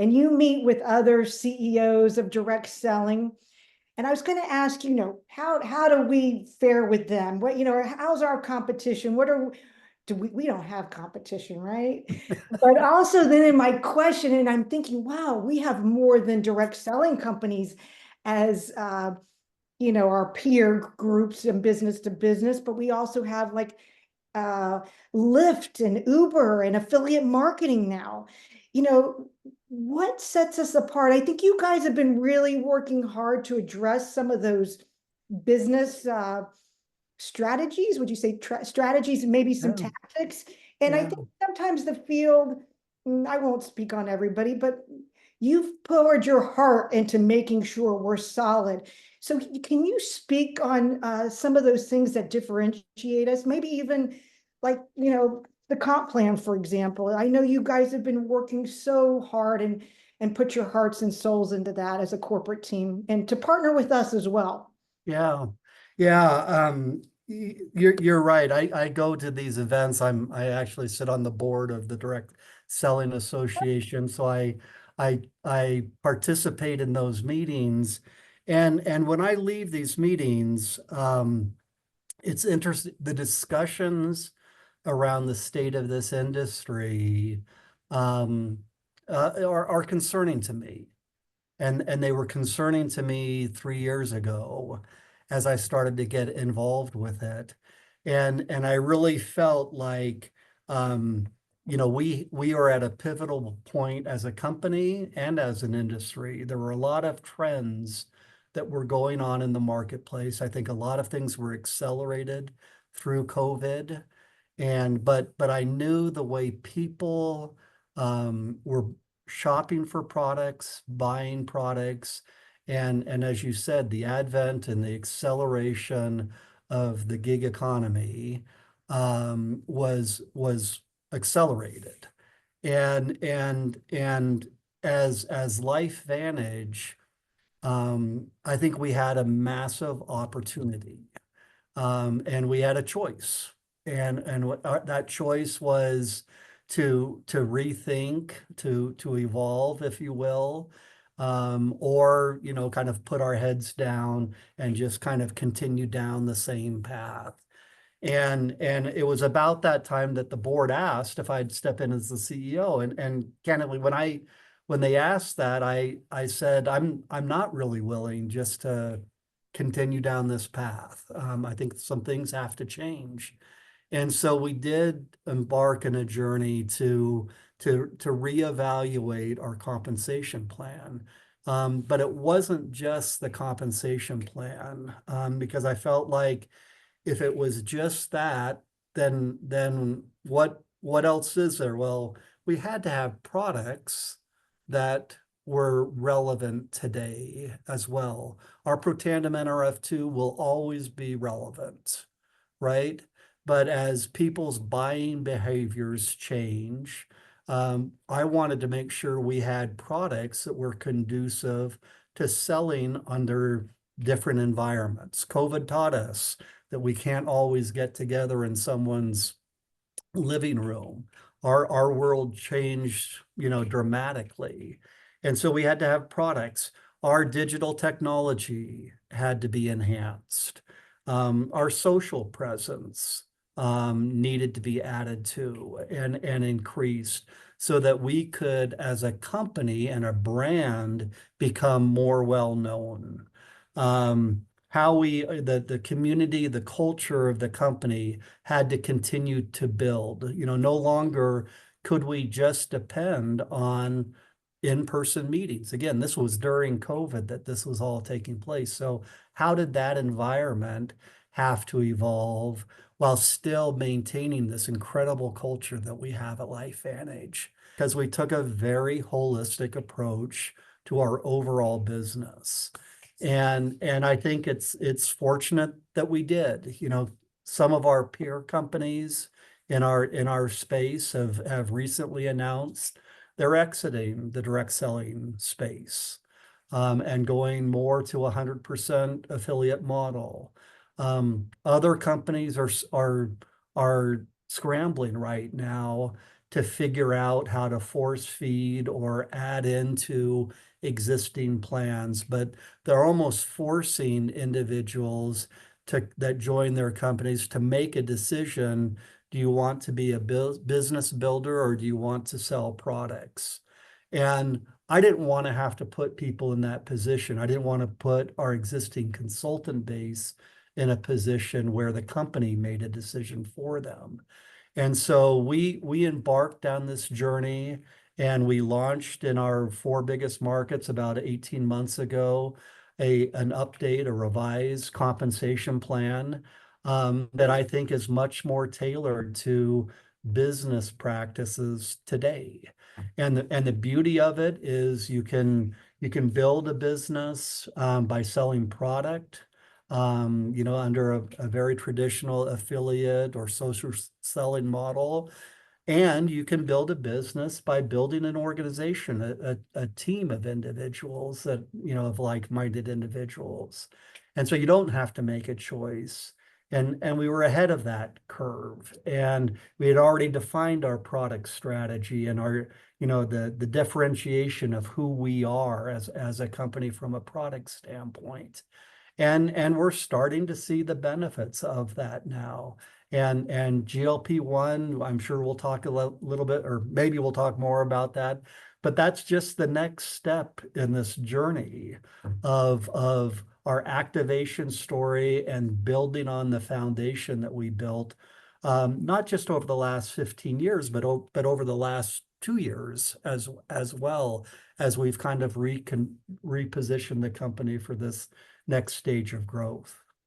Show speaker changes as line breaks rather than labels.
and you meet with other CEOs of direct selling. And I was going to ask, how do we fare with them? What, how's our competition? We don't have competition, right? But also then in my question, and I'm thinking, wow, we have more than direct selling companies as our peer groups and business to business, but we also have like uh, Lyft and Uber and affiliate marketing now. You know, what sets us apart? I think you guys have been really working hard to address some of those business strategies. Would you say strategies and maybe some
Yeah,
tactics? And I
yeah.
think sometimes the field, I won't speak on everybody, but you've poured your heart into making sure we're solid. So can you speak on some of those things that differentiate us? Maybe even like, the comp plan, for example. I know you guys have been working so hard and put your hearts and souls into that as a corporate team and to partner with us as well.
Yeah, yeah. You're right. I go to these events. I actually sit on the board of the Direct Selling Association, so I participate in those meetings, and when I leave these meetings, it's interesting. The discussions around the state of this industry um, are concerning to me. And they were concerning to me 3 years ago as I started to get involved with it. And I really felt like um, we are at a pivotal point as a company and as an industry. There were a lot of trends that were going on in the marketplace. I think a lot of things were accelerated through COVID. But I knew the way people were shopping for products, buying products, and as you said, the advent and the acceleration of the gig economy was accelerated. And as LifeVantage, I think we had a massive opportunity, and we had a choice. And what that choice was to rethink, to evolve, if you will, or kind of put our heads down and just kind of continue down the same path. And it was about that time that the board asked if I'd step in as the CEO. And candidly, when they asked that, I said I'm not really willing just to continue down this path. I think some things have to change. And so we did embark on a journey to reevaluate our compensation plan. But it wasn't just the compensation plan, because I felt like if it was just that, then what else is there? Well, we had to have products that were relevant today as well. Our Protandim NRF2 will always be relevant, right? But as people's buying behaviors change, I wanted to make sure we had products that were conducive to selling under different environments. COVID taught us that we can't always get together in someone's living room. Our world changed, dramatically. And so we had to have products. Our digital technology had to be enhanced. Our social presence needed to be added to and increased so that we could, as a company and a brand, become more well known. How the community, the culture of the company had to continue to build. No longer could we just depend on in-person meetings. Again, this was during COVID that this was all taking place. So how did that environment have to evolve while still maintaining this incredible culture that we have at LifeVantage? Because we took a very holistic approach to our overall business. And I think it's fortunate that we did. Some of our peer companies in our space have recently announced they're exiting the direct selling space, and going more to 100% affiliate model. Other companies are scrambling right now to figure out how to force feed or add into existing plans, but they're almost forcing individuals that join their companies to make a decision. Do you want to be a business builder or do you want to sell products? And I didn't want to have to put people in that position. I didn't want to put our existing consultant base in a position where the company made a decision for them. And so we embarked on this journey and we launched in our four biggest markets about 18 months ago an update, a revised compensation plan that I think is much more tailored to business practices today. And the beauty of it is you can build a business by selling product, under a very traditional affiliate or social selling model. And you can build a business by building an organization, a team of individuals of like-minded individuals. And so you don't have to make a choice. And we were ahead of that curve. And we had already defined our product strategy and the differentiation of who we are as a company from a product standpoint. And we're starting to see the benefits of that now. And GLP-1, I'm sure we'll talk a little bit, or maybe we'll talk more about that. But that's just the next step in this journey of our activation story and building on the foundation that we built, not just over the last 15 years, but over the last 2 years as well, as we've kind of repositioned the company for this next stage of growth.